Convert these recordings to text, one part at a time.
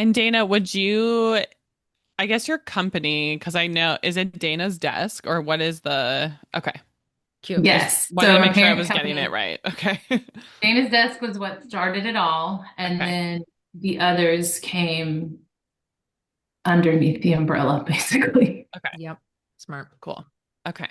And Dana, I guess your company, because I know, is it Dana's Desk or what is okay. Cute. Just Yes. wanted So to my make sure I parent was getting it company, right. Okay. Dana's Desk was what started it all, and Okay. then the others came underneath the umbrella, basically. Okay. Yep. Smart. Cool. Okay.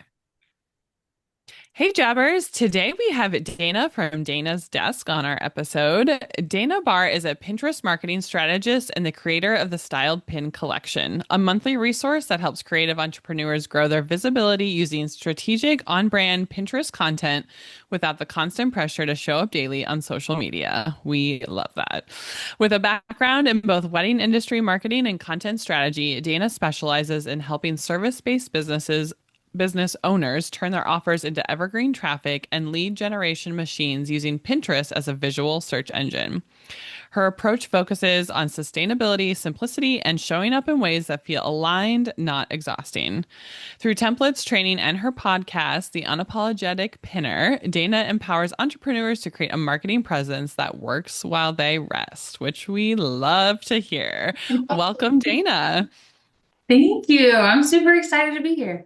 Hey Jabbers, today we have Dana from Dana's Desk on our episode. Dana Barr is a Pinterest marketing strategist and the creator of the Styled Pin Collection, a monthly resource that helps creative entrepreneurs grow their visibility using strategic on-brand Pinterest content without the constant pressure to show up daily on social media. We love that. With a background in both wedding industry marketing and content strategy, Dana specializes in helping service-based business owners turn their offers into evergreen traffic and lead generation machines using Pinterest as a visual search engine. Her approach focuses on sustainability, simplicity, and showing up in ways that feel aligned, not exhausting. Through templates, training, and her podcast, The Unapologetic Pinner, Dana empowers entrepreneurs to create a marketing presence that works while they rest, which we love to hear. Welcome, Dana. Thank you. I'm super excited to be here.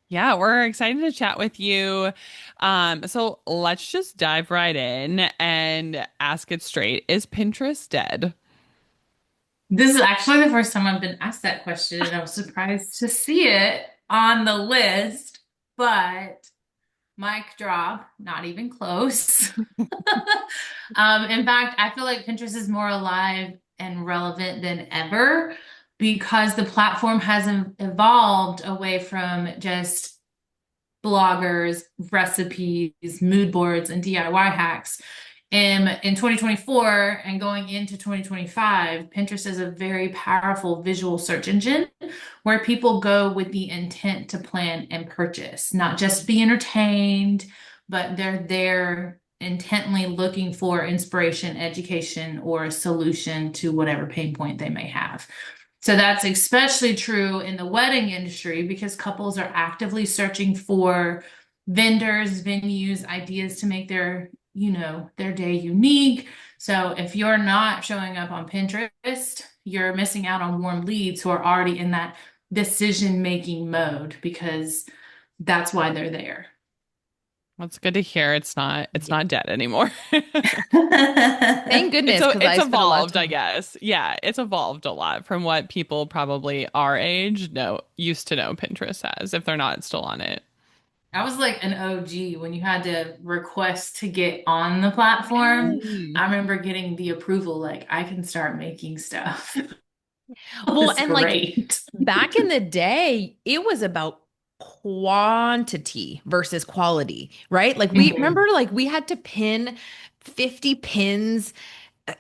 Yeah, we're excited to chat with you. So let's just dive right in and ask it straight. Is Pinterest dead? This is actually the first time I've been asked that question, and I was surprised to see it on the list, but mic drop, not even close. In fact, I feel like Pinterest is more alive and relevant than ever because the platform has evolved away from just bloggers, recipes, mood boards, and DIY hacks. In 2024 and going into 2025, Pinterest is a very powerful visual search engine where people go with the intent to plan and purchase, not just be entertained, but they're there intently looking for inspiration, education, or a solution to whatever pain point they may have. So that's especially true in the wedding industry because couples are actively searching for vendors, venues, ideas to make their day unique. So if you're not showing up on Pinterest, you're missing out on warm leads who are already in that decision-making mode because that's why they're there. That's good to hear. It's not dead anymore. Thank It's goodness, because it's I spent a lot of evolved, I time. guess. Yeah, it's evolved a lot from what people probably our age know used to know Pinterest as, if they're not still on it. I was like an OG when you had to request to get on the platform. Yay. I remember getting the approval, like I can start making stuff. It Well, was and like great. back in the day, it was about quantity versus quality, right? Like we Mhm. remember like we had to pin 50 pins,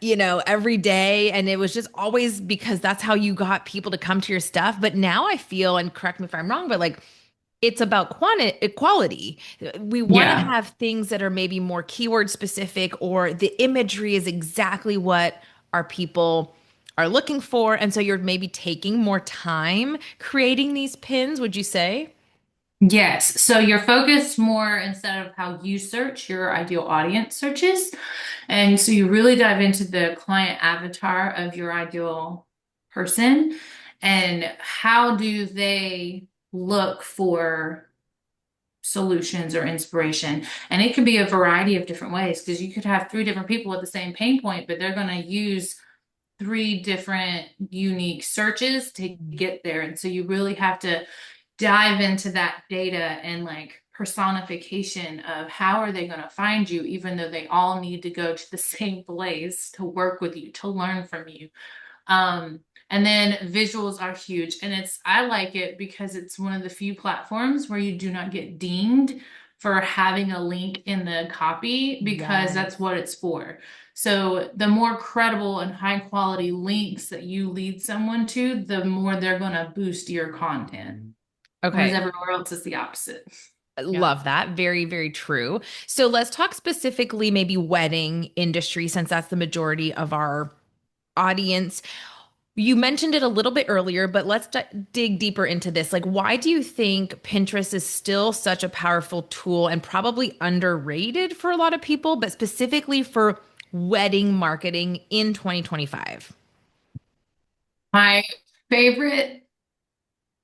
every day. And it was just always because that's how you got people to come to your stuff. But now I feel, and correct me if I'm wrong, but like it's about quantity quality. We want to Yeah. have things that are maybe more keyword specific or the imagery is exactly what our people are looking for. And so you're maybe taking more time creating these pins, would you say? Yes. So you're focused more instead of how you search, your ideal audience searches. And so you really dive into the client avatar of your ideal person and how do they look for solutions or inspiration. And it could be a variety of different ways because you could have three different people with the same pain point, but they're going to use three different unique searches to get there. And so you really have to dive into that data and like personification of how are they going to find you, even though they all need to go to the same place to work with you, to learn from you. And then visuals are huge. And I like it because it's one of the few platforms where you do not get dinged for having a link in the copy because Yes. that's what it's for. So the more credible and high quality links that you lead someone to, the more they're going to boost your content. Whereas Okay. everywhere else is the opposite. I Yeah. love that. Very, very true. So let's talk specifically maybe wedding industry, since that's the majority of our audience. You mentioned it a little bit earlier, but let's dig deeper into this. Like, why do you think Pinterest is still such a powerful tool and probably underrated for a lot of people, but specifically for wedding marketing in 2025? My favorite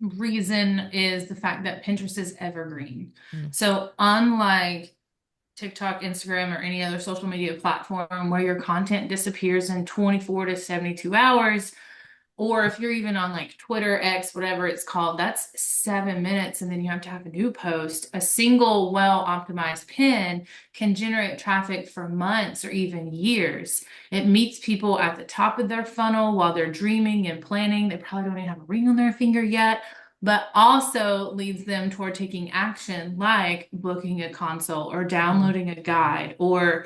reason is the fact that Pinterest is evergreen. Mm. So unlike TikTok, Instagram, or any other social media platform where your content disappears in 24 to 72 hours, or if you're even on like Twitter, X, whatever it's called, that's 7 minutes and then you have to have a new post. A single well-optimized pin can generate traffic for months or even years. It meets people at the top of their funnel while they're dreaming and planning. They probably don't even have a ring on their finger yet, but also leads them toward taking action like booking a consult or downloading a guide or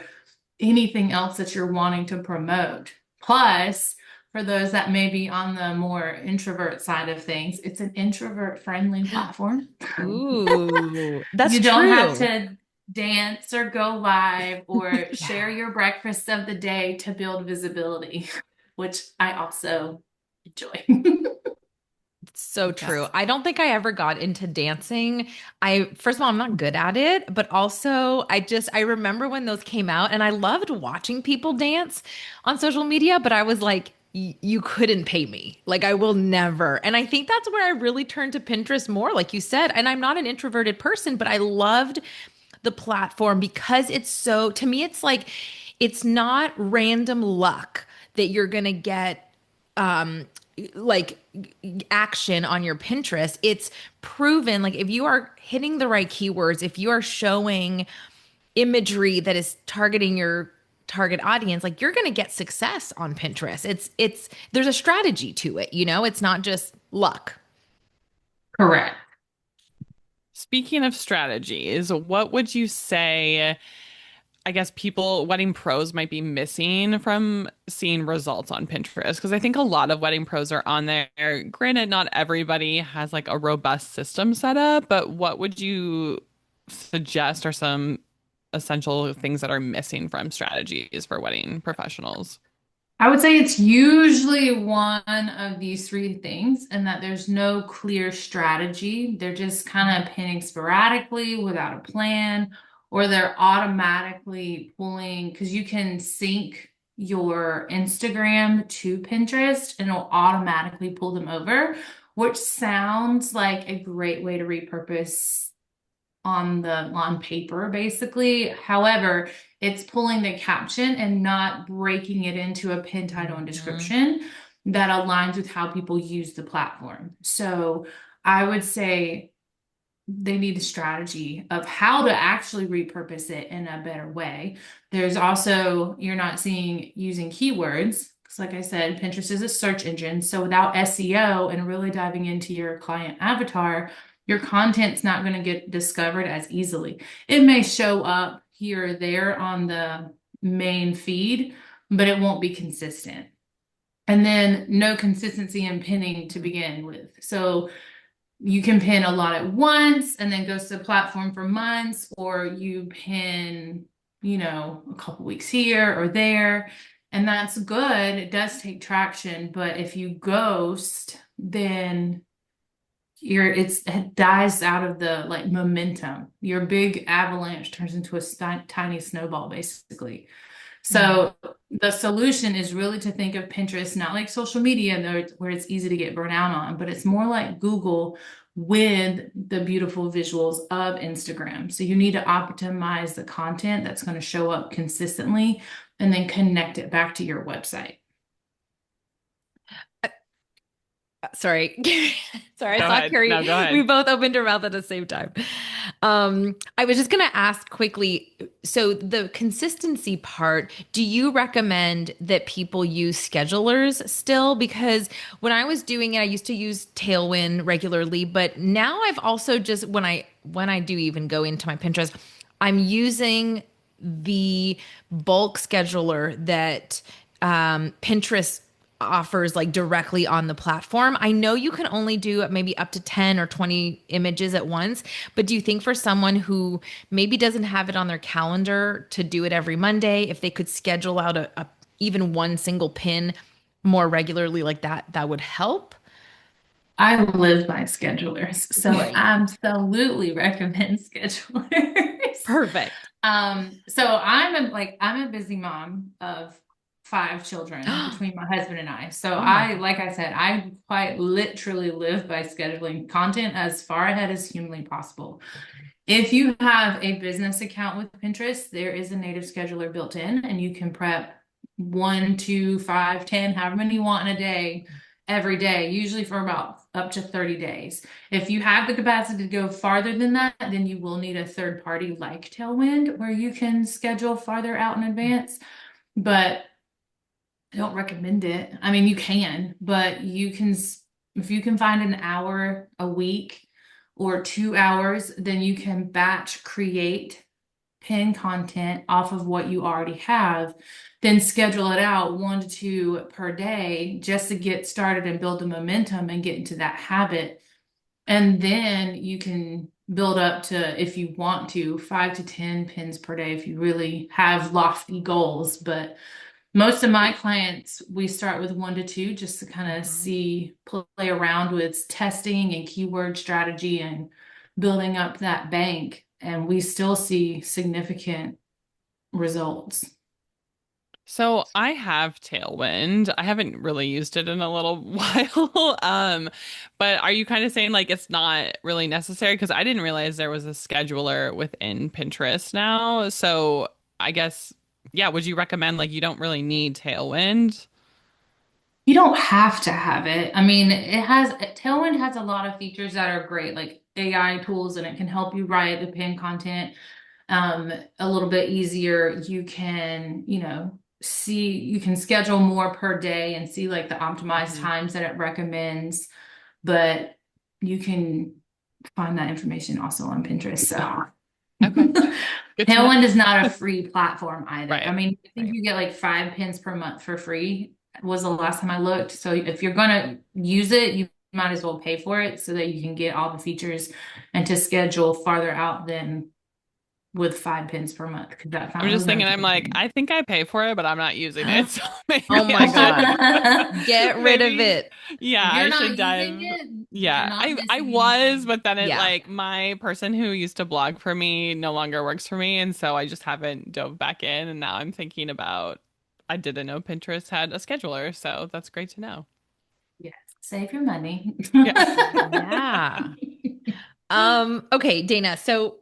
anything else that you're wanting to promote. Plus, for those that may be on the more introvert side of things, it's an introvert friendly platform. Ooh, that's You don't have true. to dance or go live or share Yeah. your breakfast of the day to build visibility, which I also enjoy. So true. Yes. I don't think I ever got into dancing. First of all, I'm not good at it, but also I remember when those came out and I loved watching people dance on social media, but I was like, you couldn't pay me. Like, I will never. And I think that's where I really turned to Pinterest more, like you said. And I'm not an introverted person, but I loved the platform because to me, it's like, it's not random luck that you're going to get um like action on your Pinterest. It's proven, like if you are hitting the right keywords, if you are showing imagery that is targeting your target audience, like you're going to get success on Pinterest. It's there's a strategy to it, it's not just luck. Correct. Speaking of strategies, what would you say, I guess wedding pros might be missing from seeing results on Pinterest? Because I think a lot of wedding pros are on there. Granted, not everybody has like a robust system set up, but what would you suggest are some essential things that are missing from strategies for wedding professionals? I would say it's usually one of these three things, and that there's no clear strategy. They're just kind of pinning sporadically without a plan, or they're automatically pulling because you can sync your Instagram to Pinterest and it'll automatically pull them over, which sounds like a great way to repurpose on paper basically. However, it's pulling the caption and not breaking it into a pin title and Mhm. description that aligns with how people use the platform. So I would say they need a strategy of how to actually repurpose it in a better way. There's also, you're not seeing using keywords. Because, like I said, Pinterest is a search engine. So, without SEO and really diving into your client avatar, your content's not going to get discovered as easily. It may show up here or there on the main feed, but it won't be consistent. And then, no consistency in pinning to begin with. So, you can pin a lot at once and then goes to the platform for months, or you pin, a couple weeks here or there. And that's good. It does take traction, but if you ghost, then it dies out of the like momentum. Your big avalanche turns into a tiny snowball, basically. Mhm. So the solution is really to think of Pinterest not like social media where it's easy to get burnt out on, but it's more like Google with the beautiful visuals of Instagram. So you need to optimize the content that's going to show up consistently and then connect it back to your website. Sorry. Sorry, I Go saw ahead. Carrie. No, go We ahead. both opened our mouth at the same time. I was just gonna ask quickly, so the consistency part, do you recommend that people use schedulers still? Because when I was doing it, I used to use Tailwind regularly, but now I've also just when I do even go into my Pinterest, I'm using the bulk scheduler that Pinterest offers like directly on the platform. I know you can only do maybe up to 10 or 20 images at once, but do you think for someone who maybe doesn't have it on their calendar to do it every Monday, if they could schedule out even one single pin more regularly like that, that would help? I live by schedulers, so Right. absolutely recommend schedulers. Perfect. So I'm a busy mom of 5 children between my husband and I. So Oh my like I said, I quite literally live by scheduling content as far ahead as humanly possible. If you have a business account with Pinterest, there is a native scheduler built in, and you can prep 1, 2, 5, 10, however many you want in a day, every day, usually for about up to 30 days. If you have the capacity to go farther than that, then you will need a third party like Tailwind, where you can schedule farther out in advance. But I don't recommend it. I mean, you can, but if you can find an hour a week or 2 hours, then you can batch create pin content off of what you already have, then schedule it out 1 to 2 per day just to get started and build the momentum and get into that habit. And then you can build up to, if you want to, 5 to 10 pins per day if you really have lofty goals. But most of my clients, we start with 1 to 2 just to kind of play around with testing and keyword strategy and building up that bank. And we still see significant results. So I have Tailwind. I haven't really used it in a little while. But are you kind of saying like it's not really necessary? Because I didn't realize there was a scheduler within Pinterest now. So I guess, yeah, would you recommend like you don't really need Tailwind? You don't have to have it. I mean, Tailwind has a lot of features that are great, like AI tools, and it can help you write the pin content a little bit easier. You can, you can schedule more per day and see like the optimized times that it recommends, but you can find that information also on Pinterest. So Okay. Good to know. Tailwind is not a free platform either. Right. I mean, I think you get like 5 pins per month for free was the last time I looked. So if you're gonna use it, you might as well pay for it so that you can get all the features and to schedule farther out than with 5 pins per month. Because that I'm just thinking, I'm like, I think I pay for it, but I'm not using it. So maybe Oh my I should, God. Get rid of maybe, it. yeah, You're I not should using dive. it, you're Yeah, not I missing was, anything. but then it Yeah. like my person who used to blog for me no longer works for me, and so I just haven't dove back in, and now I'm thinking about I didn't know Pinterest had a scheduler, so that's great to know. Yes, save your money. Yeah. Yeah. Okay, Dana. So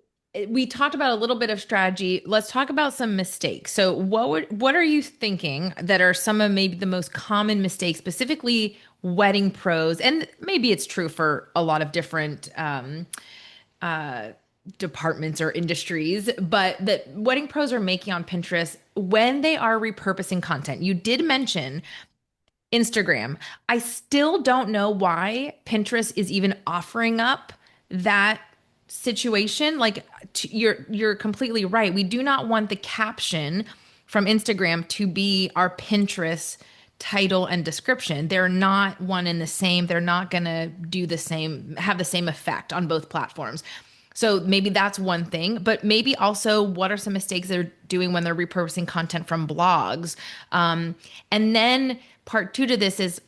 we talked about a little bit of strategy. Let's talk about some mistakes. So what are you thinking that are some of maybe the most common mistakes, specifically wedding pros? And maybe it's true for a lot of different uh departments or industries, but that wedding pros are making on Pinterest when they are repurposing content. You did mention Instagram. I still don't know why Pinterest is even offering up that situation. Like you're completely right. We do not want the caption from Instagram to be our Pinterest title and description. They're not one and the same. They're not going to do the same, have the same effect on both platforms. So maybe that's one thing, but maybe also what are some mistakes they're doing when they're repurposing content from blogs? And then part two to this is,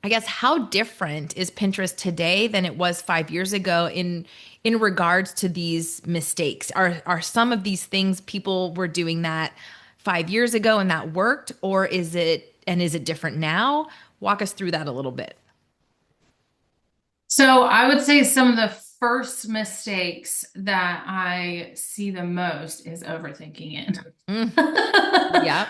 I guess, how different is Pinterest today than it was 5 years ago in regards to these mistakes? Are some of these things people were doing that 5 years ago and that worked, or is it different now? Walk us through that a little bit. So I would say some of the first mistakes that I see the most is overthinking it. Yeah.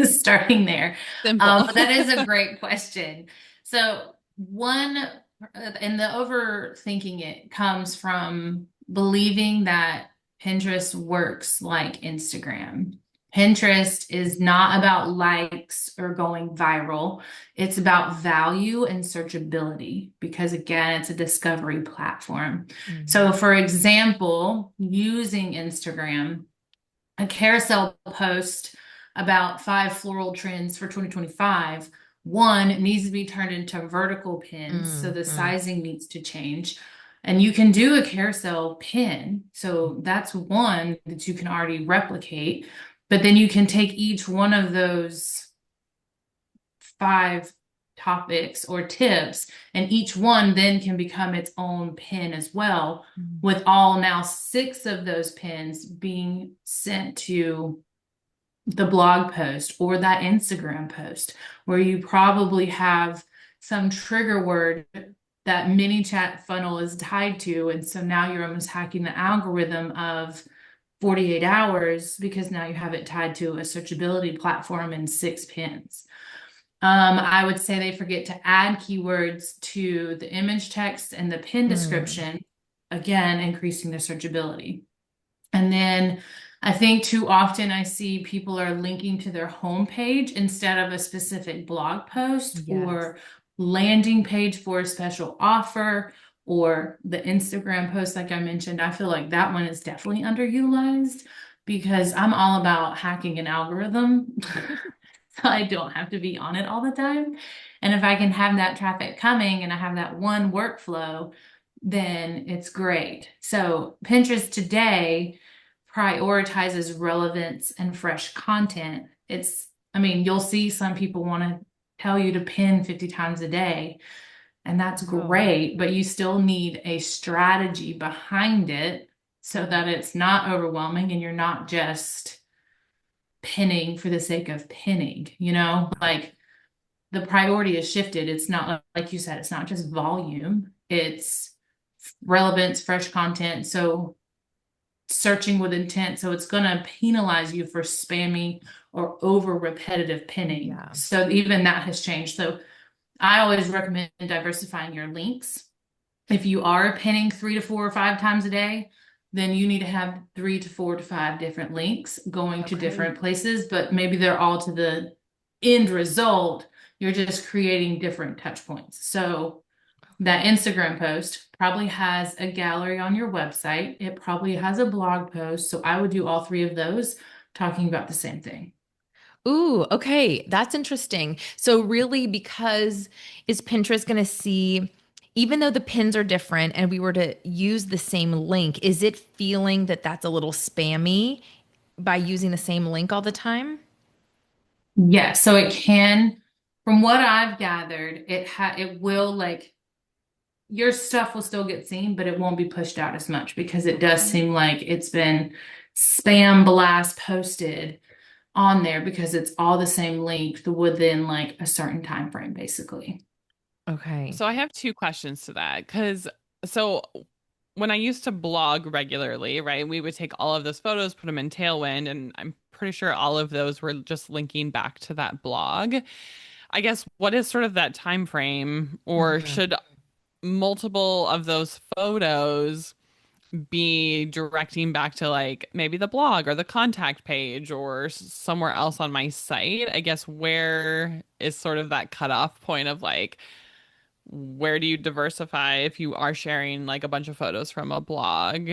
Starting there. Simple. But that is a great question. So and the overthinking it comes from believing that Pinterest works like Instagram. Pinterest is not about likes or going viral. It's about value and searchability because, again, it's a discovery platform. So, for example, using Instagram, a carousel post about 5 floral trends for 2025, one, it needs to be turned into vertical pins. So the sizing needs to change. And you can do a carousel pin. So that's one that you can already replicate. But then you can take each one of those 5 topics or tips, and each one then can become its own pin as well, with all now 6 of those pins being sent to the blog post or that Instagram post where you probably have some trigger word that mini chat funnel is tied to. And so now you're almost hacking the algorithm of 48 hours because now you have it tied to a searchability platform in 6 pins. I would say they forget to add keywords to the image text and the pin Hmm. description, again, increasing the searchability. And then I think too often I see people are linking to their homepage instead of a specific blog post Yes. or landing page for a special offer or the Instagram post, like I mentioned. I feel like that one is definitely underutilized because I'm all about hacking an algorithm. So I don't have to be on it all the time. And if I can have that traffic coming and I have that one workflow, then it's great. So Pinterest today prioritizes relevance and fresh content. I mean, you'll see some people want to tell you to pin 50 times a day, and that's Oh. great, but you still need a strategy behind it so that it's not overwhelming and you're not just pinning for the sake of pinning, like the priority is shifted. It's not like you said, it's not just volume, it's relevance, fresh content. So searching with intent. So it's going to penalize you for spamming or over repetitive pinning. Yeah. So even that has changed. So I always recommend diversifying your links. If you are pinning 3 to 4 or 5 times a day, then you need to have 3 to 4 to 5 different links going to Okay. different places, but maybe they're all to the end result. You're just creating different touch points. So that Instagram post probably has a gallery on your website. It probably has a blog post. So I would do all three of those talking about the same thing. Ooh, okay. That's interesting. So really, because is Pinterest going to see, even though the pins are different and we were to use the same link, is it feeling that that's a little spammy by using the same link all the time? Yes, so it can, from what I've gathered, it will like your stuff will still get seen, but it won't be pushed out as much because it does Okay. seem like it's been spam blast posted on there because it's all the same length within like a certain time frame, basically. Okay. So I have two questions to that because so when I used to blog regularly, right, we would take all of those photos, put them in Tailwind, and I'm pretty sure all of those were just linking back to that blog. I guess what is sort of that time frame, or Mhm. should multiple of those photos be directing back to like maybe the blog or the contact page or somewhere else on my site? I guess where is sort of that cutoff point of like where do you diversify if you are sharing like a bunch of photos from a blog?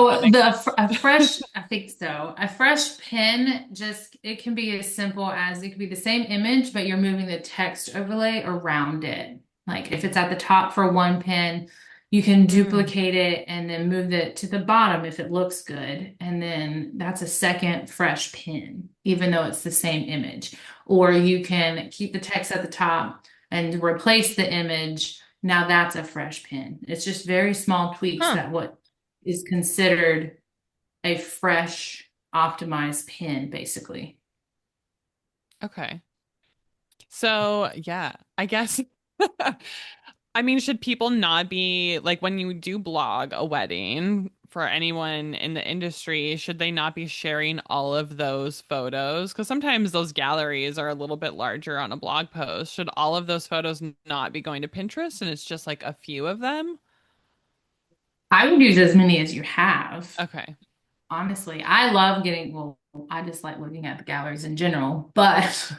That So makes a sense. fresh, I think so. A fresh pin just it can be as simple as it could be the same image, but you're moving the text overlay around it. Like if it's at the top for one pin, you can Mm, duplicate it and then move it to the bottom if it looks good. And then that's a second fresh pin, even though it's the same image. Or you can keep the text at the top and replace the image. Now that's a fresh pin. It's just very small tweaks huh. that what is considered a fresh, optimized pin, basically. Okay. So, yeah, I guess I mean, should people not be like when you do blog a wedding for anyone in the industry, should they not be sharing all of those photos? Because sometimes those galleries are a little bit larger on a blog post. Should all of those photos not be going to Pinterest and it's just like a few of them? I would use as many as you have. Okay. Honestly, I love well, I just like looking at the galleries in general, but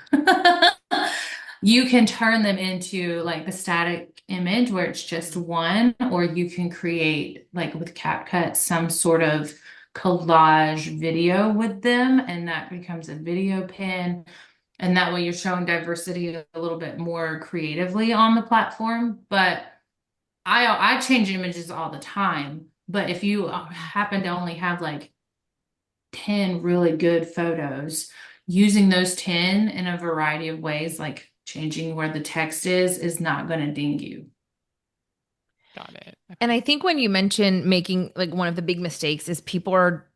you can turn them into like the static image where it's just one, or you can create like with CapCut some sort of collage video with them, and that becomes a video pin. And that way you're showing diversity a little bit more creatively on the platform. But I change images all the time. But if you happen to only have like 10 really good photos, using those 10 in a variety of ways, like changing where the text is not going to ding you. Got it. And Okay. I think when you mention making like one of the big mistakes is people are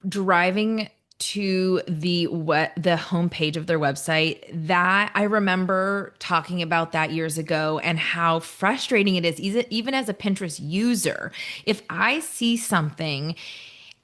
driving to the homepage of their website, that I remember talking about that years ago and how frustrating it is, even as a Pinterest user. If I see something,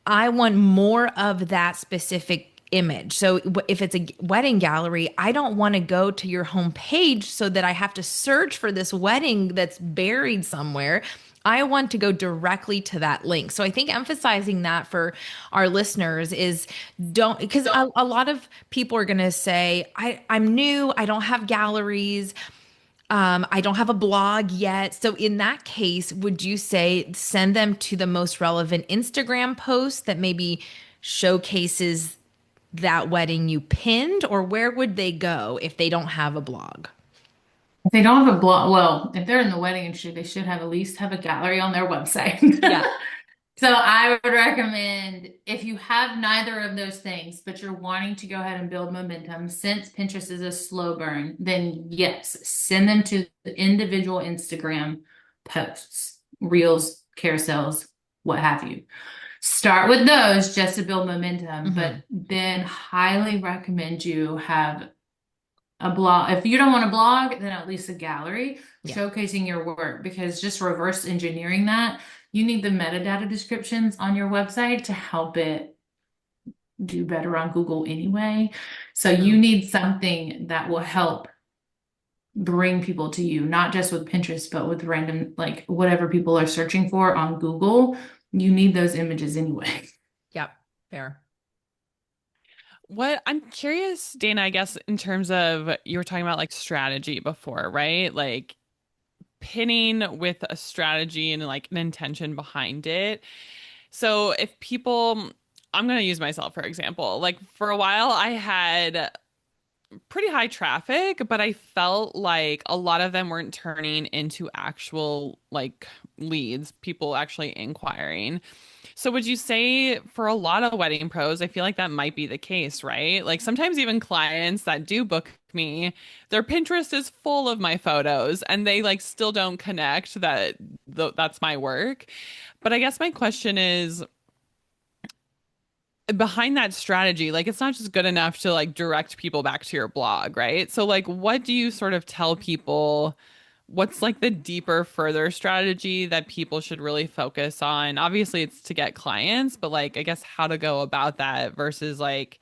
I want more of that specific image. So if it's a wedding gallery, I don't want to go to your homepage so that I have to search for this wedding that's buried somewhere. I want to go directly to that link. So I think emphasizing that for our listeners is don't, because a lot of people are going to say, I'm new, I don't have galleries. I don't have a blog yet. So in that case, would you say send them to the most relevant Instagram post that maybe showcases that wedding you pinned, or where would they go if they don't have a blog? If they don't have a blog, well, if they're in the wedding industry, they should have at least have a gallery on their website. Yeah. So I would recommend if you have neither of those things, but you're wanting to go ahead and build momentum, since Pinterest is a slow burn, then yes, send them to the individual Instagram posts, reels, carousels, what have you. Start with those just to build momentum, but then highly recommend you have a blog. If you don't want a blog, then at least a gallery showcasing your work, because just reverse engineering that, you need the metadata descriptions on your website to help it do better on Google anyway. So you need something that will help bring people to you, not just with Pinterest, but with random, like whatever people are searching for on Google. You need those images anyway. Yep. Fair. What I'm curious, Dana, I guess in terms of you were talking about like strategy before, right? Like pinning with a strategy and like an intention behind it. So if people, I'm going to use myself for example, like for a while I had pretty high traffic, but I felt like a lot of them weren't turning into actual like leads, people actually inquiring. So would you say for a lot of wedding pros, I feel like that might be the case, right? Like sometimes even clients that do book me, their Pinterest is full of my photos and they like still don't connect that that's my work. But I guess my question is behind that strategy, like it's not just good enough to like direct people back to your blog, right? So like what do you sort of tell people? What's like the deeper, further strategy that people should really focus on? Obviously, it's to get clients, but like, I guess how to go about that versus like,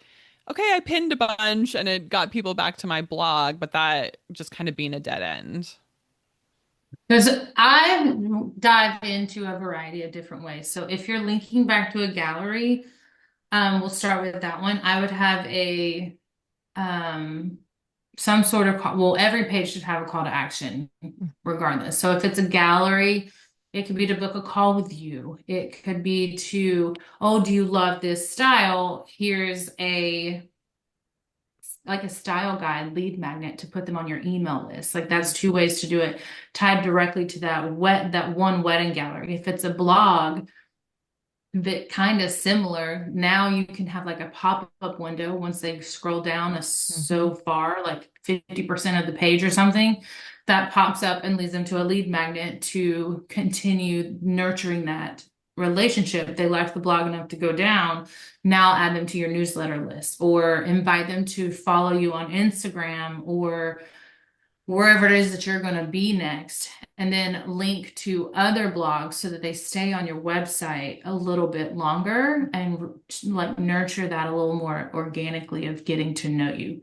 okay, I pinned a bunch and it got people back to my blog, but that just kind of being a dead end. Because I dive into a variety of different ways. So if you're linking back to a gallery, we'll start with that one. I would have a um, some sort of call. Well, every page should have a call to action, regardless. So if it's a gallery, it could be to book a call with you. It could be to, oh, do you love this style? Here's a like a style guide lead magnet to put them on your email list. Like that's two ways to do it, tied directly to that one wedding gallery. If it's a blog, that kind of similar. Now you can have like a pop-up window once they scroll down so far, like 50% of the page or something, that pops up and leads them to a lead magnet to continue nurturing that relationship. They like the blog enough to go down. Now add them to your newsletter list or invite them to follow you on Instagram or wherever it is that you're going to be next, and then link to other blogs so that they stay on your website a little bit longer and like nurture that a little more organically of getting to know you.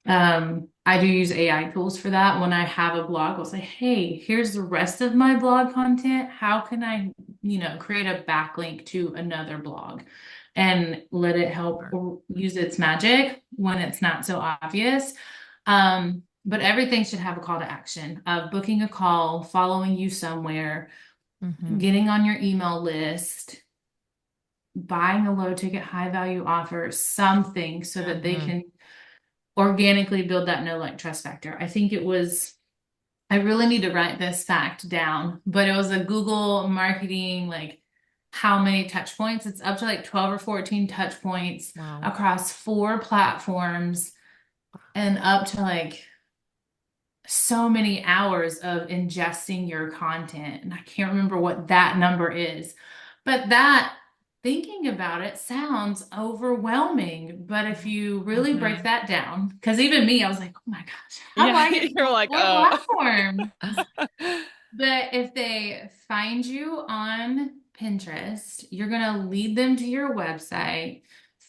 I do use AI tools for that. When I have a blog, I'll say, hey, here's the rest of my blog content. How can I, create a backlink to another blog and let it help use its magic when it's not so obvious. But everything should have a call to action of booking a call, following you somewhere, getting on your email list, buying a low ticket, high value offer, something so that they can organically build that know, like, trust factor. I really need to write this fact down, but it was a Google marketing, like how many touch points. It's up to like 12 or 14 touch points across 4 platforms and up to like so many hours of ingesting your content. And I can't remember what that number is, but that thinking about it sounds overwhelming, but if you really break Mhm. that down, because even me, I was like, oh my gosh, how do Yeah, I get you're to like, four oh. platforms? But if they find you on Pinterest, you're going to lead them to your website.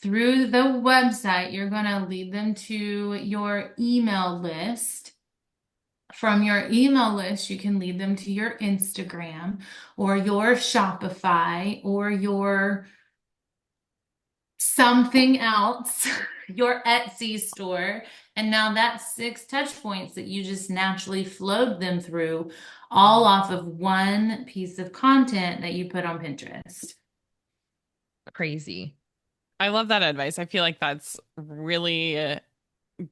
Through the website, you're going to lead them to your email list. From your email list, you can lead them to your Instagram or your Shopify or your something else, your Etsy store. And now that's 6 touch points that you just naturally flowed them through, all off of one piece of content that you put on Pinterest. Crazy. I love that advice. I feel like that's really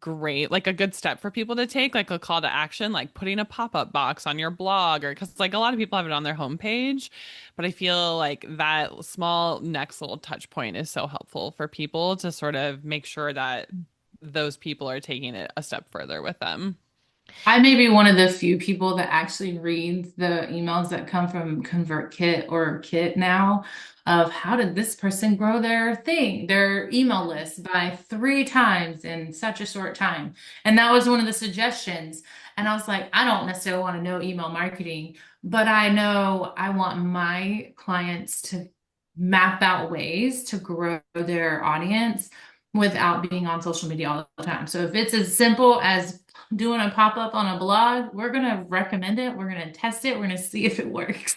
great, like a good step for people to take, like a call to action, like putting a pop-up box on your blog, or because like a lot of people have it on their homepage, but I feel like that small next little touch point is so helpful for people to sort of make sure that those people are taking it a step further with them. I may be one of the few people that actually reads the emails that come from ConvertKit or Kit now of how did this person grow their email list by 3 times in such a short time. And that was one of the suggestions. And I was like, I don't necessarily want to know email marketing, but I know I want my clients to map out ways to grow their audience without being on social media all the time. So if it's as simple as doing a pop-up on a blog, we're going to recommend it. We're going to test it. We're going to see if it works.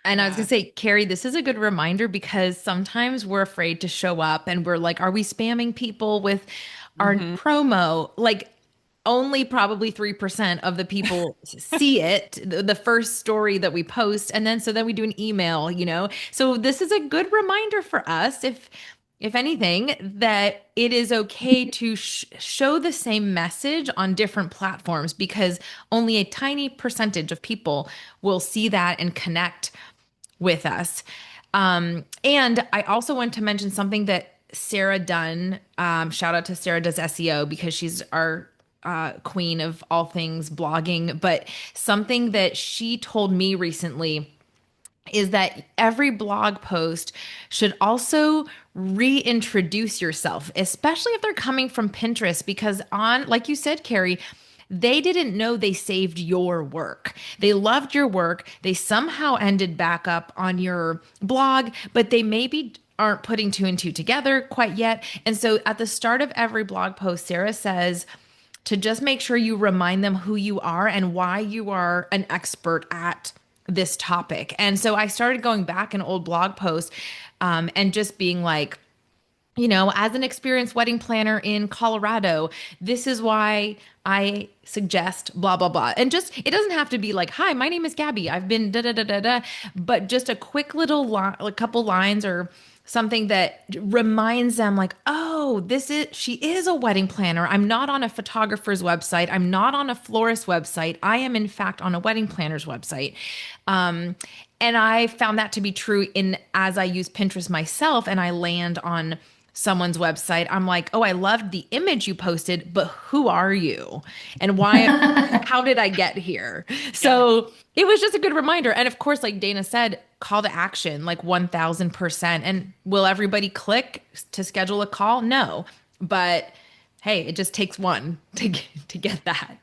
And I was Yeah. gonna say, Carrie, this is a good reminder because sometimes we're afraid to show up and we're like, are we spamming people with our Hmm. promo? Like, only probably 3% of the people see it, the first story that we post. And then so then we do an email, you know? So this is a good reminder for us, if anything, that it is okay to show the same message on different platforms because only a tiny percentage of people will see that and connect with us. And I also want to mention something that Sarah Dunn, shout out to Sarah Does SEO because she's our queen of all things blogging. But something that she told me recently is that every blog post should also reintroduce yourself, especially if they're coming from Pinterest, because on, like you said, Carrie, they didn't know they saved your work. They loved your work. They somehow ended back up on your blog, but they maybe aren't putting two and two together quite yet. And so at the start of every blog post, Sarah says, to just make sure you remind them who you are and why you are an expert at this topic. And so I started going back in old blog posts and just being like, you know, as an experienced wedding planner in Colorado, this is why I suggest blah, blah, blah. And just, it doesn't have to be like, hi, my name is Gabby. I've been da, da, da, da, da. But just a quick little a couple lines or something that reminds them like, oh, she is a wedding planner. I'm not on a photographer's website. I'm not on a florist website. I am in fact on a wedding planner's website. Um, and I found that to be true in as I use Pinterest myself and I land on someone's website. I'm like, oh, I loved the image you posted, but who are you? And why, how did I get here? Yeah. So it was just a good reminder. And of course, like Dana said, call to action, like 1000%. And will everybody click to schedule a call? No. But hey, it just takes one to get that.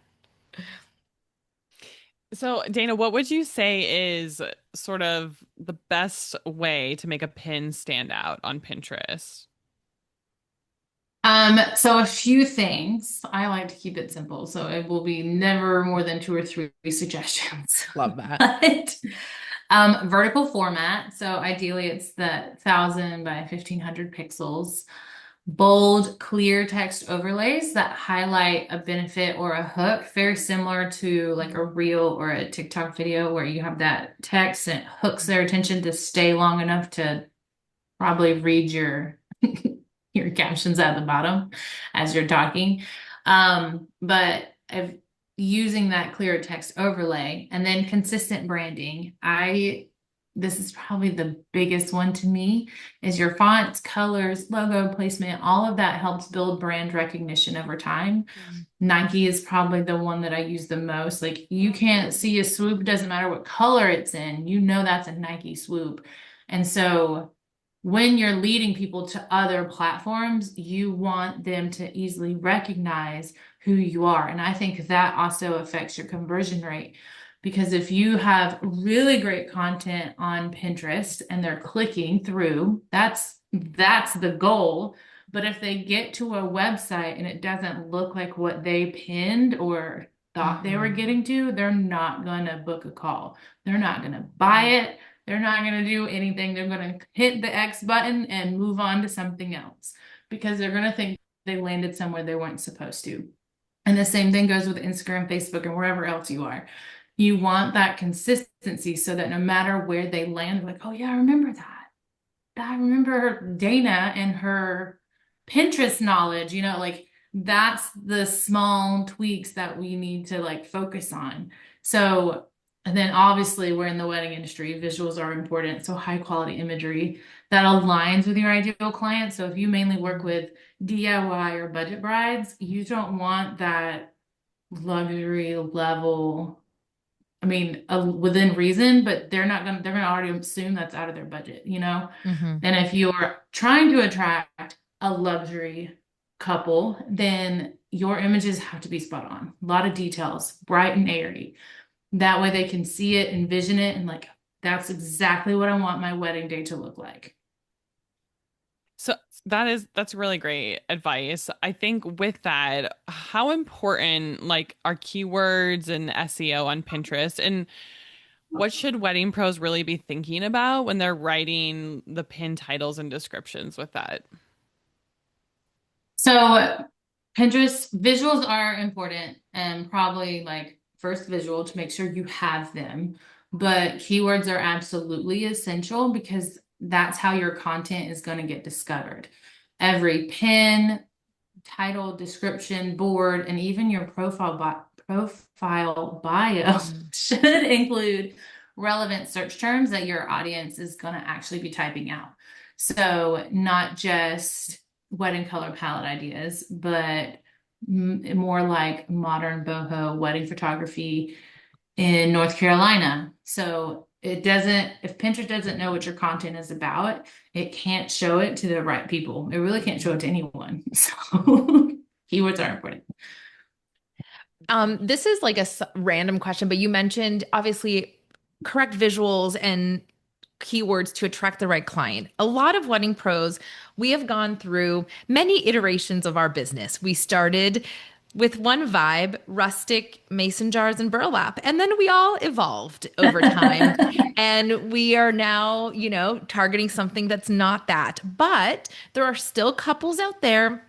So, Dana, what would you say is sort of the best way to make a pin stand out on Pinterest? So a few things. I like to keep it simple, so it will be never more than 2 or 3 suggestions. Love that. But vertical format. So ideally it's the 1000 by 1500 pixels. Bold, clear text overlays that highlight a benefit or a hook, very similar to like a reel or a TikTok video where you have that text and it hooks their attention to stay long enough to probably read your captions at the bottom as you're talking. But if using that clear text overlay and then consistent branding, this is probably the biggest one to me is your fonts, colors, logo placement, all of that helps build brand recognition over time. Nike is probably the one that I use the most. Like you can't see a swoop, doesn't matter what color it's in, you know that's a Nike swoop. And so when you're leading people to other platforms, you want them to easily recognize who you are. And I think that also affects your conversion rate. Because if you have really great content on Pinterest and they're clicking through, that's the goal. But if they get to a website and it doesn't look like what they pinned or thought they were getting to, they're not going to book a call. They're not going to buy it. They're not going to do anything. They're going to hit the X button and move on to something else because they're going to think they landed somewhere they weren't supposed to. And the same thing goes with Instagram, Facebook, and wherever else you are. You want that consistency so that no matter where they land, like, oh yeah, I remember that. I remember Dana and her Pinterest knowledge, like that's the small tweaks that we need to like focus on. So, and then obviously we're in the wedding industry, visuals are important. So high quality imagery that aligns with your ideal client. So if you mainly work with DIY or budget brides, you don't want that luxury level. I mean, within reason, but they're gonna already assume that's out of their budget, Mm-hmm. And if you're trying to attract a luxury couple, then your images have to be spot on. A lot of details, bright and airy. That way they can see it, envision it, and like, that's exactly what I want my wedding day to look like. So that's really great advice. I think with that, how important like are keywords and SEO on Pinterest, and what should wedding pros really be thinking about when they're writing the pin titles and descriptions with that? So Pinterest visuals are important and probably like first visual to make sure you have them. But keywords are absolutely essential because that's how your content is going to get discovered. Every pin, title, description, board, and even your profile bio should include relevant search terms that your audience is going to actually be typing out. So not just wedding color palette ideas, but more like modern boho wedding photography in North Carolina. So if Pinterest doesn't know what your content is about, it can't show it to the right people. It really can't show it to anyone. So keywords are important. This is like a random question, but you mentioned obviously correct visuals and keywords to attract the right client. A lot of wedding pros, we have gone through many iterations of our business. We started with one vibe, rustic mason jars and burlap, and then we all evolved over time. And we are now, targeting something that's not that. But there are still couples out there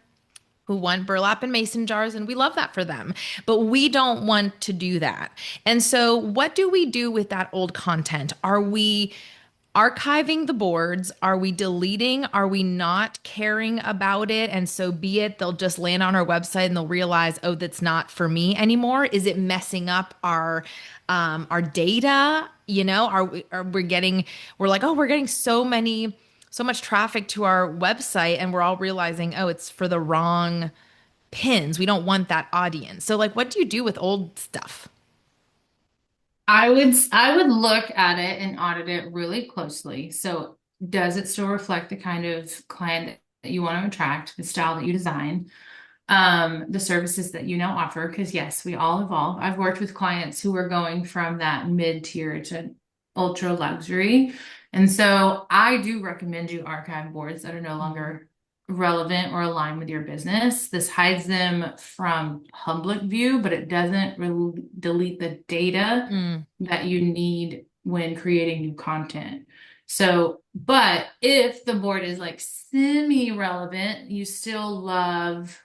who want burlap and mason jars, and we love that for them. But we don't want to do that. And so, what do we do with that old content? Are we archiving the boards? Are we deleting? Are we not caring about it? And so be it, they'll just land on our website and they'll realize, oh, that's not for me anymore. Is it messing up our data? We're like, oh, we're getting so much traffic to our website, and we're all realizing, oh, it's for the wrong pins. We don't want that audience. So like, what do you do with old stuff? I would look at it and audit it really closely. So does it still reflect the kind of client that you want to attract, the style that you design, the services that you now offer? Because yes, we all evolve. I've worked with clients who are going from that mid-tier to ultra luxury. And so I do recommend you archive boards that are no longer relevant or aligned with your business. This hides them from public view, but it doesn't really delete the data that you need when creating new content. So, but if the board is like semi-relevant, you still love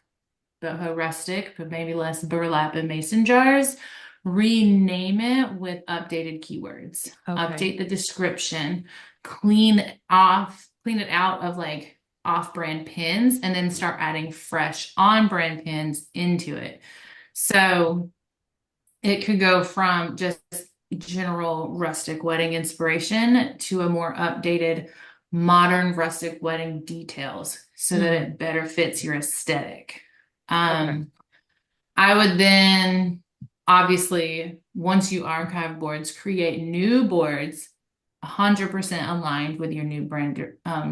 boho rustic, but maybe less burlap and mason jars, rename it with updated keywords. Okay. Update the description, clean it out of like off-brand pins, and then start adding fresh on-brand pins into it. So it could go from just general rustic wedding inspiration to a more updated modern rustic wedding details so that it better fits your aesthetic. I would then obviously, once you archive boards, create new boards 100% aligned with your new brand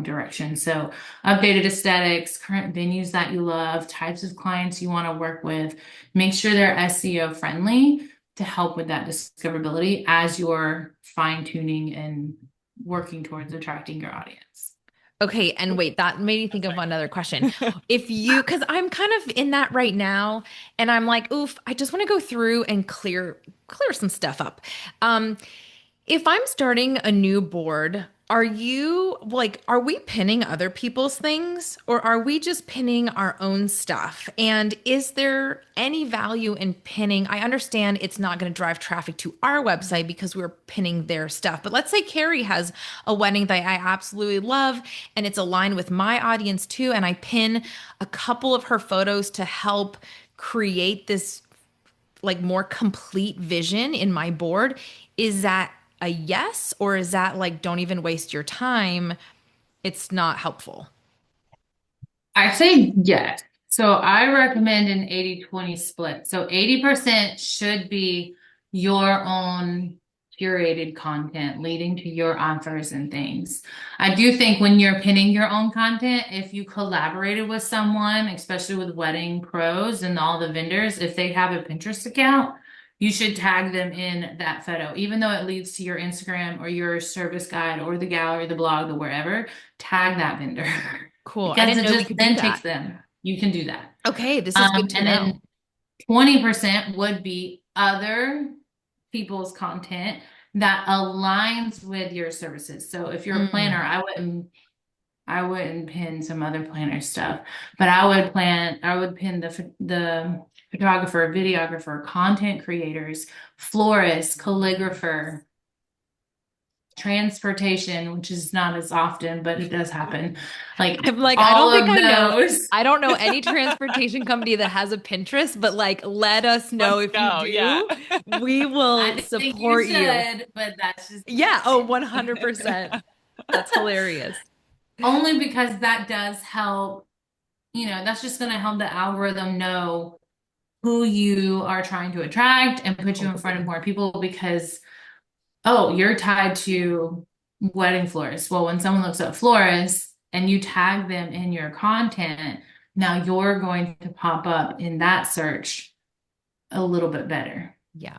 direction. So updated aesthetics, current venues that you love, types of clients you want to work with, make sure they're SEO friendly to help with that discoverability as you're fine tuning and working towards attracting your audience. Okay, and wait, that made me think of another question. Because I'm kind of in that right now, and I'm like, oof, I just want to go through and clear some stuff up. Um, if I'm starting a new board, are we pinning other people's things or are we just pinning our own stuff? And is there any value in pinning? I understand it's not going to drive traffic to our website because we're pinning their stuff. But let's say Kari has a wedding that I absolutely love and it's aligned with my audience too. And I pin a couple of her photos to help create this like more complete vision in my board. Is that a yes, or is that like, don't even waste your time? It's not helpful. I say yes. So I recommend an 80-20 split. So 80% should be your own curated content leading to your offers and things. I do think when you're pinning your own content, if you collaborated with someone, especially with wedding pros and all the vendors, if they have a Pinterest account, you should tag them in that photo, even though it leads to your Instagram or your service guide or the gallery, the blog, the wherever, tag that vendor. Cool. I Because didn't it know we just could do then that. takes them. You can do that. Okay, this is good to And know. then 20% would be other people's content that aligns with your services. So if you're a planner, Mm, I wouldn't pin some other planner stuff, but I would pin the photographer, videographer, content creators, florist, calligrapher, transportation, which is not as often, but it does happen. Like I'm like, I don't all think of I know. those. I don't know any transportation company that has a Pinterest, but like, let us know Let's if you go. Yeah. do. We I will think you support you. should, but that's just Yeah. Oh, me. 100%. That's hilarious. Only because that does help, that's just going to help the algorithm know who you are trying to attract and put you in front of Totally. more people because, oh, you're tied to wedding florists. Well, when someone looks up florists and you tag them in your content, now you're going to pop up in that search a little bit better. Yeah.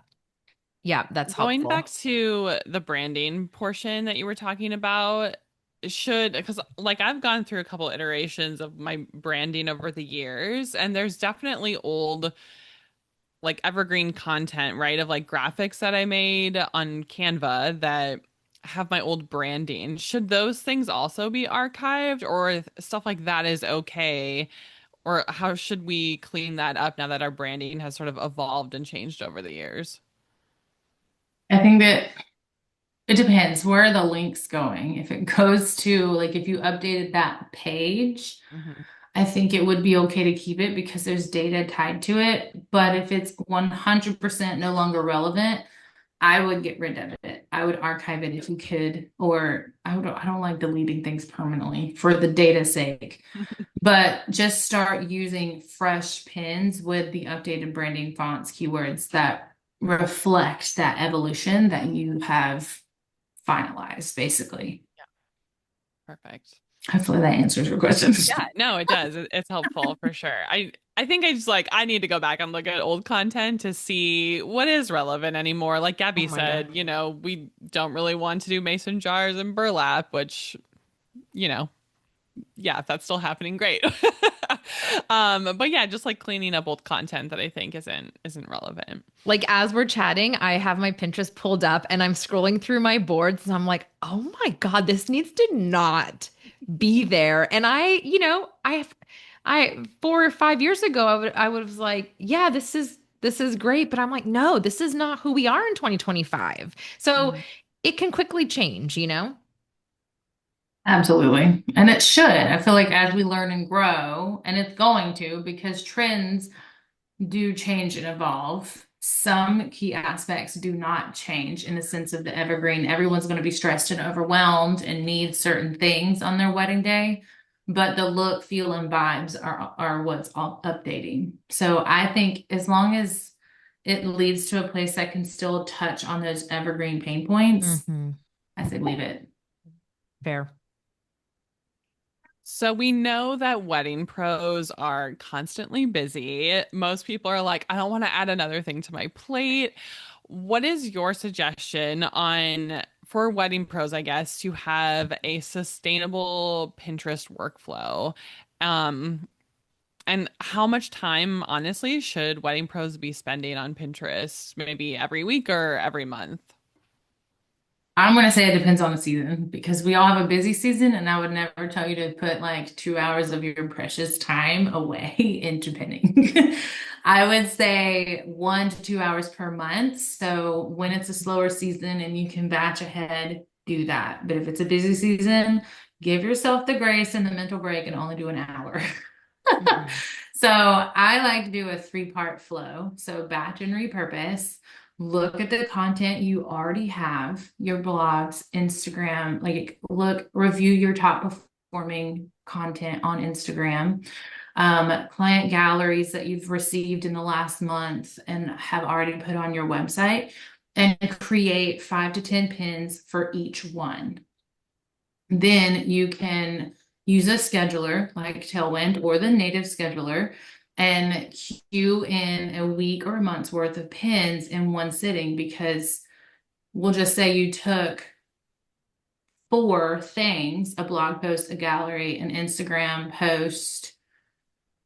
Yeah, that's Going back helpful. to the branding portion that you were talking about, because like I've gone through a couple iterations of my branding over the years, and there's definitely old like evergreen content, right? Of like graphics that I made on Canva that have my old branding. Should those things also be archived or if stuff like that is okay? Or how should we clean that up now that our branding has sort of evolved and changed over the years? I think that it depends. Where are the links going? If it goes to, like, if you updated that page, Hmm. I think it would be okay to keep it because there's data tied to it. But if it's 100% no longer relevant, I would get rid of it. I would archive it if you could, or I don't like deleting things permanently for the data's sake. But just start using fresh pins with the updated branding fonts, keywords that reflect that evolution that you have finalized, basically. Perfect. Hopefully that answers your questions. Yeah, no, it does. It's helpful for sure. I think I just like I need to go back and look at old content to see what is relevant anymore. Like Oh Gabby my God. said, we don't really want to do mason jars and burlap, which, you know, yeah, if that's still happening, great. But yeah, just like cleaning up old content that I think isn't relevant. Like as we're chatting, I have my Pinterest pulled up and I'm scrolling through my boards and I'm like, oh my God, this needs to not be there. And I 4 or 5 years ago, I would was like, yeah, this is great. But I'm like, no, this is not who we are in 2025. So Mm. it can quickly change. Absolutely. And it should. I feel like as we learn and grow, and it's going to, because trends do change and evolve. Some key aspects do not change in the sense of the evergreen. Everyone's going to be stressed and overwhelmed and need certain things on their wedding day, but the look, feel, and vibes are what's all updating. So I think as long as it leads to a place that can still touch on those evergreen pain points, Hmm. I say leave it. Fair. So we know that wedding pros are constantly busy. Most people are like, I don't want to add another thing to my plate. What is your suggestion on for wedding pros, I guess, to have a sustainable Pinterest workflow? Um, and how much time, honestly, should wedding pros be spending on Pinterest? Maybe every week or every month? I'm going to say it depends on the season because we all have a busy season, and I would never tell you to put like 2 hours of your precious time away into pinning. I would say 1 to 2 hours per month. So when it's a slower season and you can batch ahead, do that. But if it's a busy season, give yourself the grace and the mental break and only do an hour. Mhm. So I like to do a 3-part flow. So batch and repurpose. Look at the content you already have, your blogs, Instagram, like review your top performing content on Instagram, client galleries that you've received in the last month and have already put on your website, and create 5 to 10 pins for each one. Then you can use a scheduler like Tailwind or the native scheduler and queue in a week or a month's worth of pins in one sitting, because we'll just say you took 4 things: a blog post, a gallery, an Instagram post,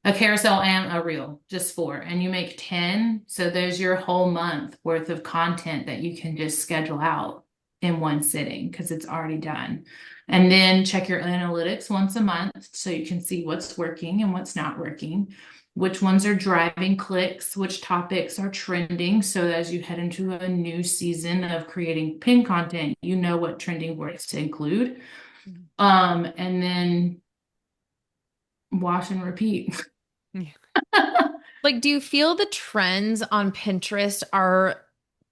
a carousel, and a reel, just 4, and you make 10. So there's your whole month worth of content that you can just schedule out in one sitting because it's already done. And then check your analytics once a month so you can see what's working and what's not working, which ones are driving clicks, which topics are trending. So as you head into a new season of creating pin content, you know what trending words to include. And then wash and repeat. Like, do you feel the trends on Pinterest are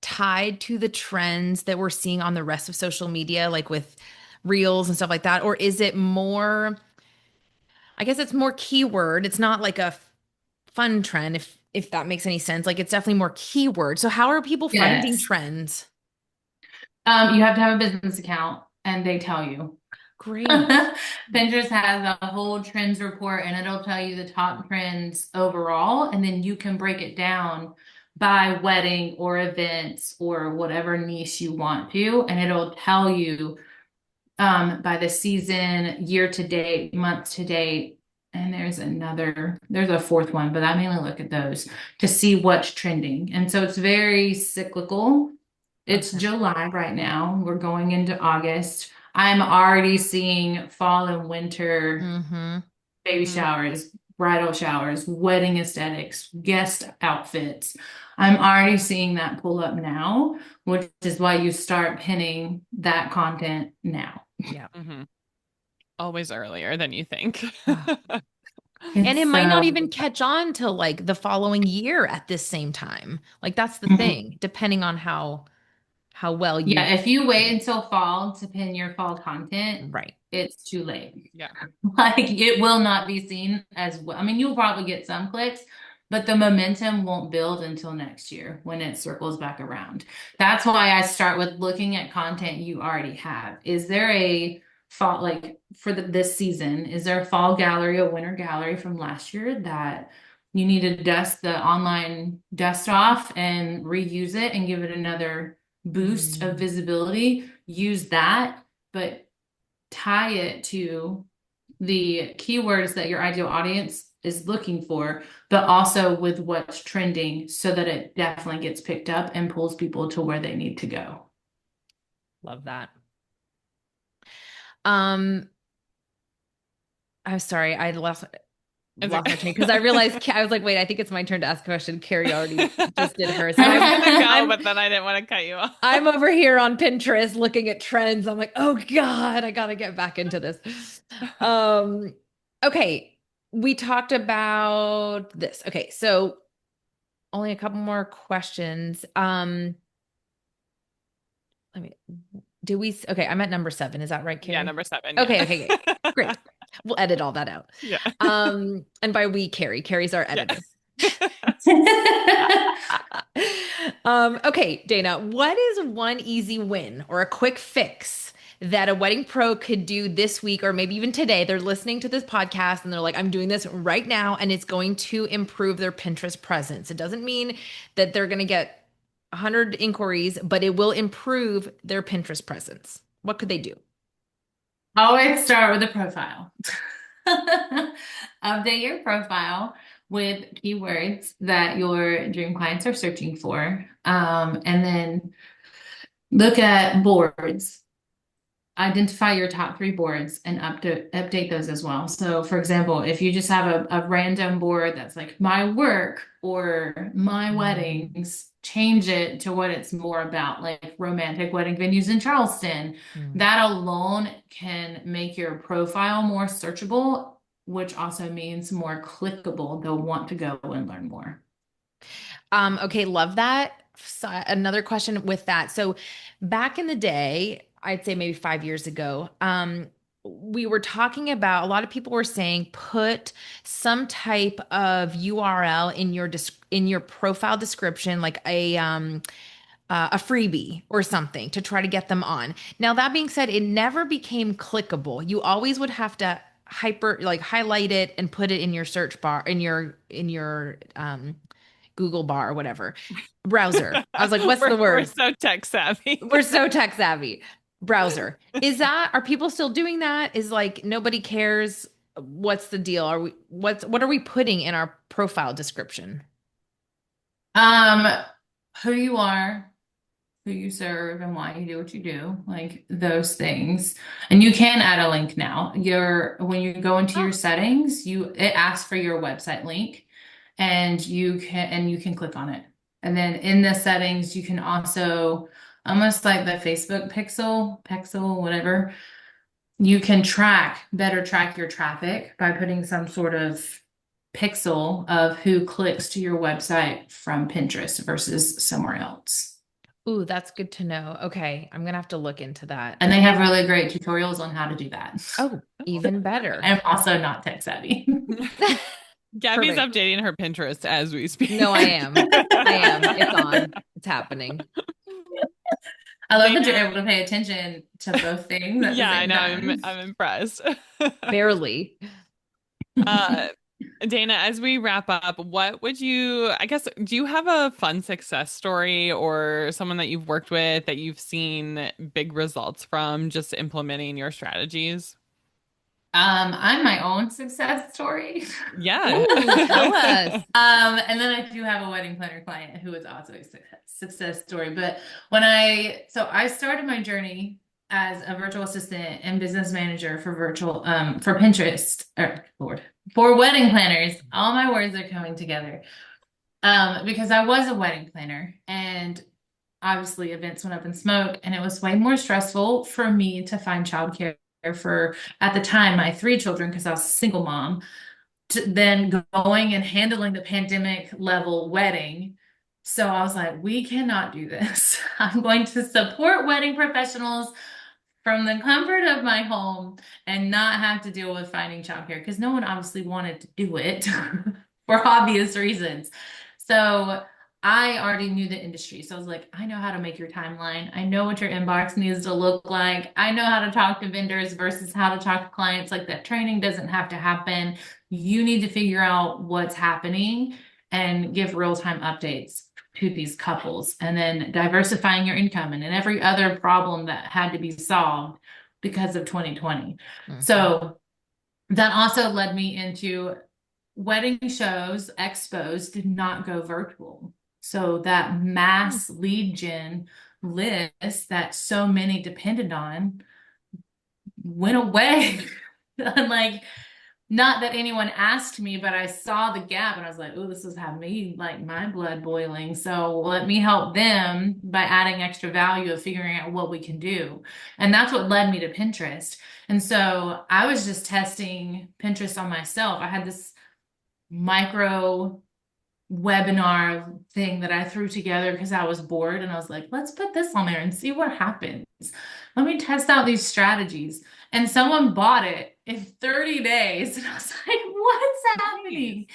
tied to the trends that we're seeing on the rest of social media, like with reels and stuff like that? Or is it more, I guess it's more keyword. It's not like a fun trend, if that makes any sense. Like it's definitely more keyword. So how are people finding Yes. trends? You have to have a business account and they tell you. Great. Pinterest has a whole trends report and it'll tell you the top trends overall. And then you can break it down by wedding or events or whatever niche you want to. And it'll tell you by the season, year to date, month to date. And there's a fourth one, but I mainly look at those to see what's trending. And so it's very cyclical. It's Okay. July right now. We're going into August. I'm already seeing fall and winter Mm-hmm. baby showers, bridal showers, wedding aesthetics, guest outfits. I'm already seeing that pull up now, which is why you start pinning that content now. Yeah. Mhm. Always earlier than you think. And it It's might not even catch on till like the following year at this same time. Like that's the thing, depending on how well you yeah, if you wait until fall to pin your fall content, right. it's too late. Yeah. Like it will not be seen as well. I mean, you'll probably get some clicks, but the momentum won't build until next year when it circles back around. That's why I start with looking at content you already have. Is there a fall, like for this season, is there a fall gallery, a winter gallery from last year that you need to dust the online dust off and reuse it and give it another boost of visibility? Use that, but tie it to the keywords that your ideal audience is looking for, but also with what's trending so that it definitely gets picked up and pulls people to where they need to go. Love that. I'm sorry, I lost my train because I realized I was like, wait, I think it's my turn to ask a question. Kari already just did hers. So I was gonna go, I'm but then I didn't want to cut you off. I'm over here on Pinterest looking at trends. I'm like, oh God, I gotta get back into this. Um, okay, we talked about this. Okay, so only a couple more questions. Let me do we okay, I'm at number 7. Is that right, Kari? Yeah, number 7. Okay, Yeah. okay, great. We'll edit all that out. Yeah. And by we, Kari's our editor. Okay, Dana, what is one easy win or a quick fix that a wedding pro could do this week or maybe even today? They're listening to this podcast and they're like, I'm doing this right now and it's going to improve their Pinterest presence. It doesn't mean that they're going to get 100 inquiries, but it will improve their Pinterest presence. What could they do? Always start with a profile. Update your profile with keywords that your dream clients are searching for. And then look at boards. Identify your top 3 boards and update those as well. So for example, if you just have a random board that's like my work or my weddings, change it to what it's more about, like romantic wedding venues in Charleston. That alone can make your profile more searchable, which also means more clickable. They'll want to go and learn more. Okay, love that. So another question with that. So back in the day, I'd say maybe 5 years ago, we were talking about, a lot of people were saying put some type of URL in your profile description, like a freebie or something to try to get them on. Now, that being said, it never became clickable. You always would have to highlight it and put it in your search bar, in your Google bar or whatever browser. I was like, what's the word? We're so tech savvy. We're so tech savvy. Browser. Are people still doing that? Is like nobody cares? What's the deal? What are we putting in our profile description? Who you are, who you serve, and why you do what you do, like those things. And you can add a link now. When you go into your settings, it asks for your website link, and you can click on it. And then in the settings, you can also, almost like the Facebook pixel, whatever, you can better track your traffic by putting some sort of pixel of who clicks to your website from Pinterest versus somewhere else. Ooh, that's good to know. Okay, I'm gonna have to look into that. And they have really great tutorials on how to do that. Oh, even better. I'm also not tech savvy. Gabby's Perfect. updating her Pinterest as we speak. No, I am. It's on. It's happening. I love that you're able to pay attention to both things. Yeah, I know. I'm impressed. Barely. Dana, as we wrap up, do you have a fun success story or someone that you've worked with that you've seen big results from just implementing your strategies? I'm my own success story. Yeah. Ooh, tell us. And then I do have a wedding planner client who is also a success story. But I started my journey as a virtual assistant and business manager for for Pinterest, for wedding planners. All my words are coming together. Because I was a wedding planner, and obviously events went up in smoke, and it was way more stressful for me to find childcare for, at the time, my 3 children, because I was a single mom, then going and handling the pandemic level wedding. So I was like, we cannot do this. I'm going to support wedding professionals from the comfort of my home and not have to deal with finding childcare, because no one obviously wanted to do it for obvious reasons. So I already knew the industry. So I was like, I know how to make your timeline. I know what your inbox needs to look like. I know how to talk to vendors versus how to talk to clients. Like, that training doesn't have to happen. You need to figure out what's happening and give real-time updates to these couples, and then diversifying your income and every other problem that had to be solved because of 2020. Mm-hmm. So that also led me into wedding shows. Expos did not go virtual. So that mass lead gen list that so many depended on went away. And like, not that anyone asked me, but I saw the gap and I was like, oh, this has had me, like, my blood boiling. So let me help them by adding extra value of figuring out what we can do. And that's what led me to Pinterest. And so I was just testing Pinterest on myself. I had this micro webinar thing that I threw together because I was bored, and I was like, let's put this on there and see what happens. Let me test out these strategies. And someone bought it in 30 days. And I was like, what's happening?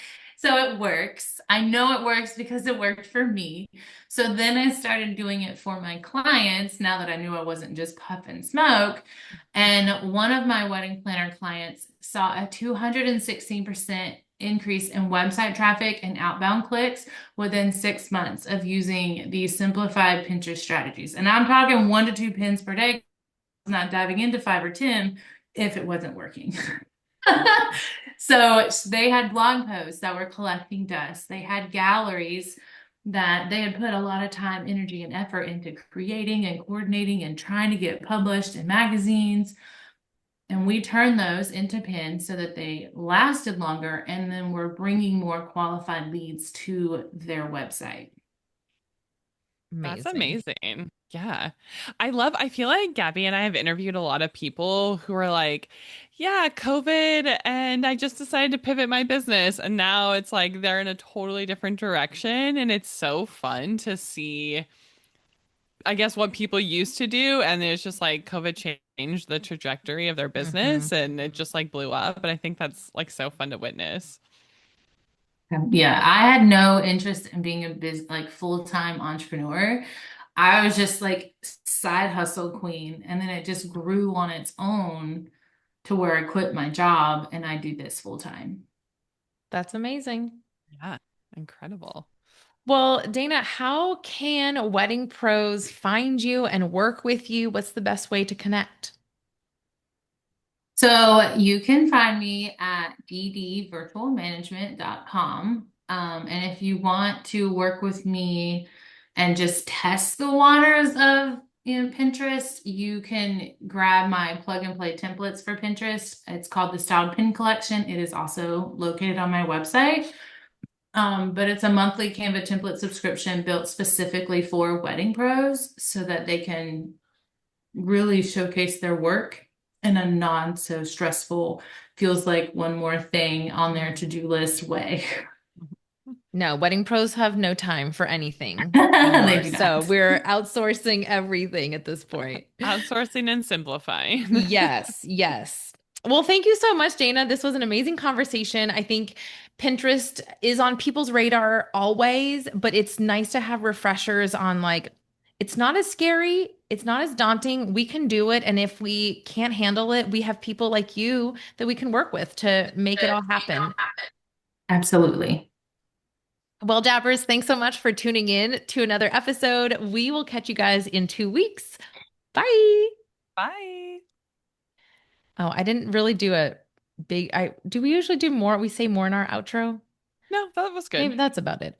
So it works. I know it works because it worked for me. So then I started doing it for my clients now that I knew I wasn't just puff and smoke. And one of my wedding planner clients saw a 216% increase in website traffic and outbound clicks within 6 months of using these simplified Pinterest strategies. And I'm talking 1 to 2 pins per day, not diving into 5 or 10 if it wasn't working. So they had blog posts that were collecting dust. They had galleries that they had put a lot of time, energy, and effort into creating and coordinating and trying to get published in magazines. And we turned those into pins so that they lasted longer, and then we're bringing more qualified leads to their website. That's Amazing. amazing. Yeah. I feel like Gabby and I have interviewed a lot of people who are like, yeah, COVID, and I just decided to pivot my business. And now it's like they're in a totally different direction. And it's so fun to see, I guess, what people used to do. And it's just like COVID changed the trajectory of their Hmm. business and it just like blew up. And I think that's like so fun to witness. Yeah, I had no interest in being a like full-time entrepreneur. I was just like side hustle queen, and then it just grew on its own to where I quit my job and I do this full time. That's amazing. Yeah. Incredible. Well, Dana, how can wedding pros find you and work with you? What's the best way to connect? So you can find me at ddvirtualmanagement.com. And if you want to work with me and just test the waters of Pinterest, you can grab my plug and play templates for Pinterest. It's called the Styled Pin Collection. It is also located on my website. But it's a monthly Canva template subscription built specifically for wedding pros so that they can really showcase their work in a non so stressful, feels like one more thing on their to-do list way. No, wedding pros have no time for anything They anymore. do So not. we're outsourcing everything at this point. Outsourcing and simplifying. Yes, yes. Well, thank you so much, Dana. This was an amazing conversation. I think Pinterest is on people's radar always, but it's nice to have refreshers on like, it's not as scary, it's not as daunting. We can do it. And if we can't handle it, we have people like you that we can work with to make it all happen. Absolutely. Well, Dabbers, thanks so much for tuning in to another episode. We will catch you guys in 2 weeks. Bye. Bye. Oh, I didn't really do a big, I do we usually do more? We say more in our outro? No, that was Maybe good. that's about it.